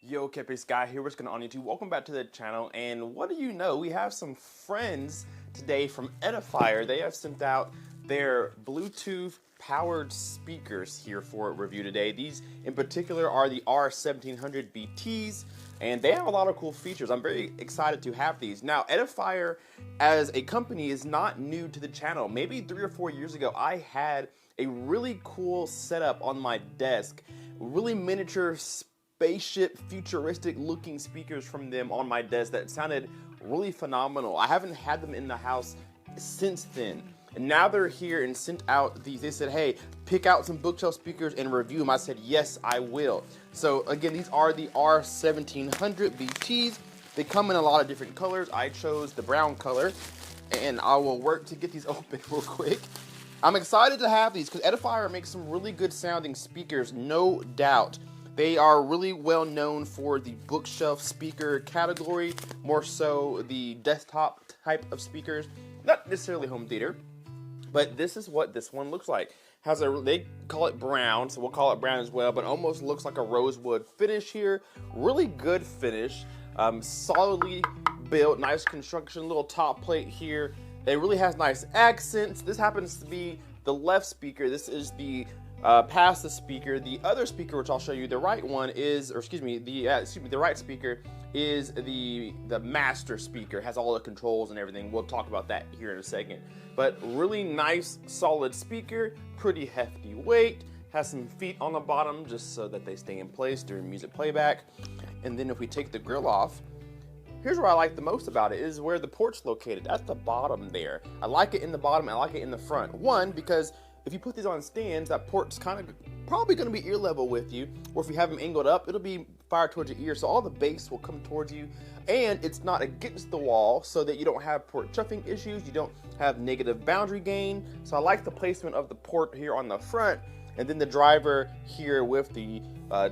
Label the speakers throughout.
Speaker 1: Yo, Kepis Guy here, what's going on YouTube? Welcome back to the channel, and what do you know? We have some friends today from Edifier. They have sent out their Bluetooth powered speakers here for review today. These in particular are the R1700BTs, and they have a lot of cool features. I'm very excited to have these. Now, Edifier as a company is not new to the channel. Maybe 3 or 4 years ago, I had a really cool setup on my desk, really miniature spaceship futuristic looking speakers from them on my desk that sounded really phenomenal. I haven't had them in the house since then. And now they're here and sent out these. They said, hey, pick out some bookshelf speakers and review them. I said, yes, I will. So again, these are the R1700BTs. They come in a lot of different colors. I chose the brown color, and I will work to get these open real quick. I'm excited to have these because Edifier makes some really good sounding speakers, no doubt. They are really well known for the bookshelf speaker category, more so the desktop type of speakers, not necessarily home theater, but this is what this one looks like. They call it brown, so we'll call it brown as well, but almost looks like a rosewood finish here. Really good finish, solidly built, nice construction, little top plate here. It really has nice accents. This happens to be the left speaker. This is the past the speaker. The other speaker, which I'll show you, the right one is, or excuse me, the right speaker is the master speaker. Has all the controls and everything. We'll talk about that here in a second. But really nice, solid speaker, pretty hefty weight. Has some feet on the bottom just so that they stay in place during music playback. And then if we take the grill off, here's what I like the most about it is where the port's located. At the bottom there. I like it in the bottom, I like it in the front. One, because if you put these on stands, that port's kind of probably going to be ear level with you, or if you have them angled up, it'll be fired towards your ear, so all the bass will come towards you, and it's not against the wall, so that you don't have port chuffing issues, you don't have negative boundary gain. So I like the placement of the port here on the front, and then the driver here with the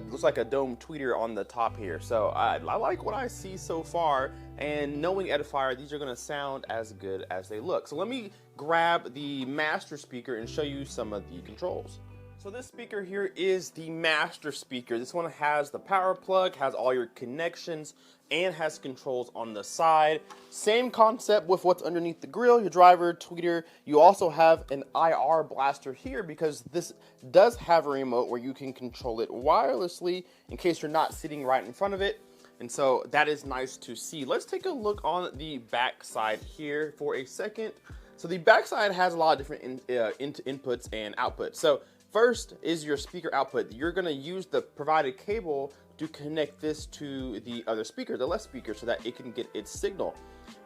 Speaker 1: looks like a dome tweeter on the top here. So I like what I see so far, and knowing Edifier, these are going to sound as good as they look. So let me grab the master speaker and show you some of the controls. So this speaker here is the master speaker. This one has the power plug, has all your connections, and has controls on the side. Same concept with what's underneath the grill, your driver, tweeter. You also have an IR blaster here because this does have a remote where you can control it wirelessly in case you're not sitting right in front of it. And so that is nice to see. Let's take a look on the back side here for a second. So the back side has a lot of different inputs and outputs. So first is your speaker output. You're going to use the provided cable to connect this to the other speaker, the left speaker, so that it can get its signal.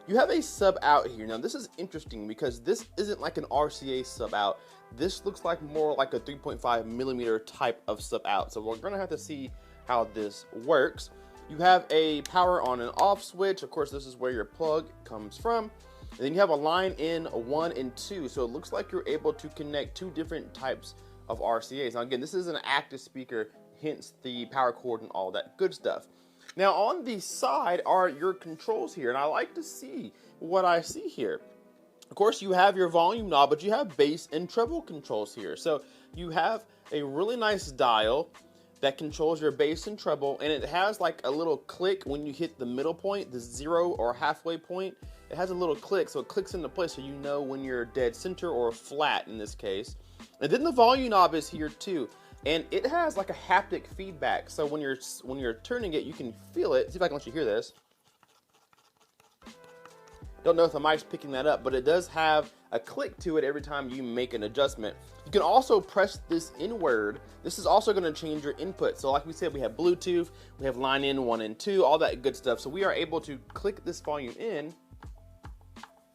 Speaker 1: You have a sub out here. Now this is interesting because this isn't like an RCA sub out. This looks like more like a 3.5 millimeter type of sub out. So we're going to have to see how this works. You have a power on and off switch. Of course, this is where your plug comes from. And then you have a line in 1 and 2. So it looks like you're able to connect two different types of RCAs. Now again, this is an active speaker, hence the power cord and all that good stuff. Now on the side are your controls here, and I like to see what I see here. Of course, you have your volume knob, but you have bass and treble controls here. So you have a really nice dial that controls your bass and treble, and it has like a little click when you hit the middle point, the 0 or halfway point. It has a little click, so it clicks into place so you know when you're dead center or flat in this case. And then the volume knob is here too, and it has like a haptic feedback. So when you're turning it, you can feel it. See if I can let you hear this. Don't know if the mic's picking that up, but it does have a click to it every time you make an adjustment. You can also press this inward. This is also going to change your input. So like we said, we have Bluetooth, we have line in 1 and 2, all that good stuff. So we are able to click this volume in.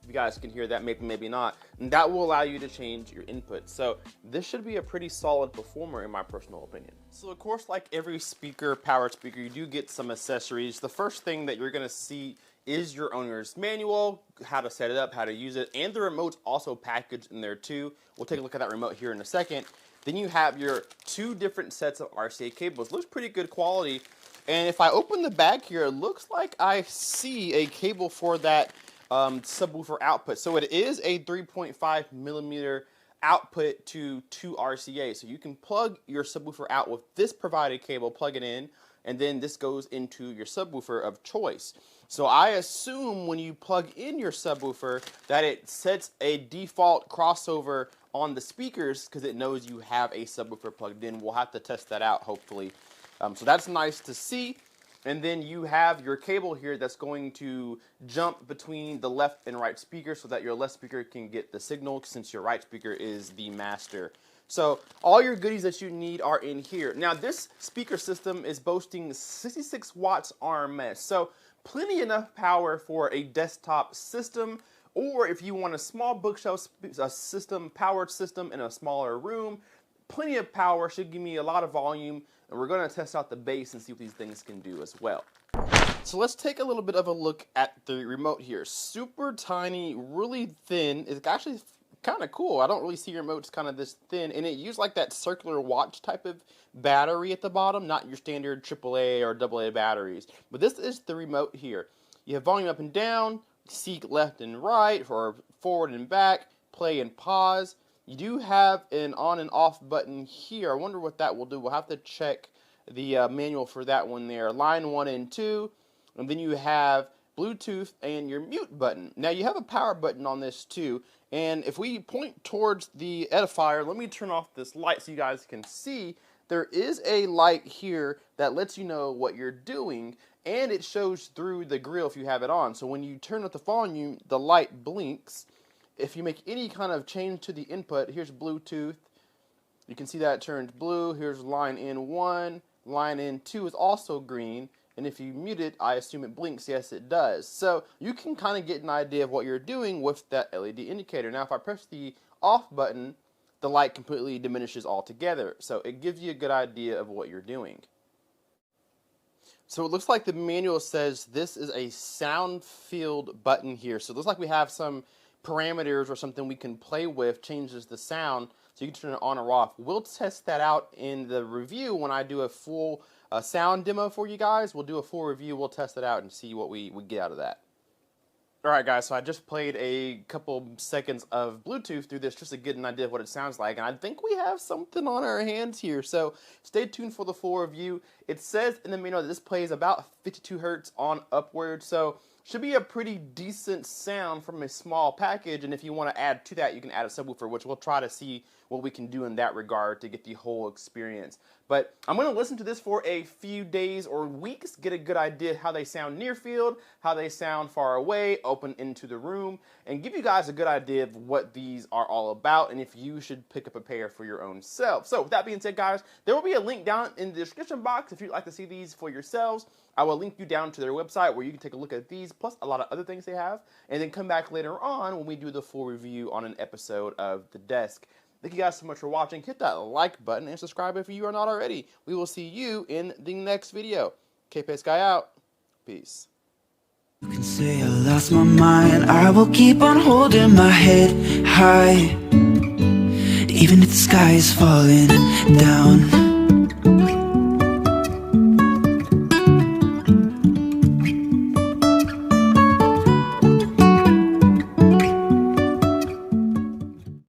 Speaker 1: You guys can hear that, maybe not, and that will allow you to change your input. So this should be a pretty solid performer in my personal opinion. So of course, like every speaker, powered speaker, you do get some accessories. The first thing that you're gonna see is your owner's manual, how to set it up, how to use it, and the remote's also packaged in there too. We'll take a look at that remote here in a second. Then you have your 2 different sets of RCA cables. Looks pretty good quality. And if I open the bag here, it looks like I see a cable for that subwoofer output. So it is a 3.5 millimeter output to 2 RCA. So you can plug your subwoofer out with this provided cable, plug it in, and then this goes into your subwoofer of choice. So I assume when you plug in your subwoofer that it sets a default crossover on the speakers because it knows you have a subwoofer plugged in. We'll have to test that out hopefully. So that's nice to see. And then you have your cable here that's going to jump between the left and right speaker so that your left speaker can get the signal since your right speaker is the master. So all your goodies that you need are in here. Now this speaker system is boasting 66 watts RMS. So plenty enough power for a desktop system, or if you want a small bookshelf system, powered system in a smaller room, plenty of power, should give me a lot of volume. And we're going to test out the bass and see what these things can do as well. So let's take a little bit of a look at the remote here. Super tiny, really thin. It's actually kind of cool. I don't really see remotes kind of this thin. And it used like that circular watch type of battery at the bottom, not your standard AAA or AA batteries. But this is the remote here. You have volume up and down, seek left and right, or forward and back, play and pause. You do have an on and off button here. I wonder what that will do. We'll have to check the manual for that one there. Line 1 and 2, and then you have Bluetooth and your mute button. Now you have a power button on this too, and if we point towards the Edifier, let me turn off this light so you guys can see. There is a light here that lets you know what you're doing, and it shows through the grill if you have it on. So when you turn up the volume, the light blinks. If you make any kind of change to the input, here's Bluetooth. You can see that it turned blue. Here's line in 1. Line in 2 is also green. And if you mute it, I assume it blinks. Yes, it does. So you can kind of get an idea of what you're doing with that LED indicator. Now, if I press the off button, the light completely diminishes altogether. So it gives you a good idea of what you're doing. So it looks like the manual says this is a sound field button here. So it looks like we have some parameters or something we can play with, changes the sound, so you can turn it on or off. We'll test that out in the review when I do a full sound demo for you guys. We'll do a full review, we'll test it out and see what we get out of that. Alright guys, so I just played a couple seconds of Bluetooth through this just to get an idea of what it sounds like, and I think we have something on our hands here, so stay tuned for the full review. It says in the manual that this plays about 52 Hertz on upward, so should be a pretty decent sound from a small package, and if you want to add to that, you can add a subwoofer, which we'll try to see what we can do in that regard to get the whole experience. But I'm going to listen to this for a few days or weeks, get a good idea how they sound near field, how they sound far away, open into the room, and give you guys a good idea of what these are all about and if you should pick up a pair for your own self. So with that being said, guys, there will be a link down in the description box if you'd like to see these for yourselves. I will link you down to their website where you can take a look at these, plus a lot of other things they have, and then come back later on when we do the full review on an episode of The Desk. Thank you guys so much for watching. Hit that like button and subscribe if you are not already. We will see you in the next video. K-Pace Guy out. Peace.
Speaker 2: You can say I lost my mind. I will keep on holding my head high, even if the sky is falling down.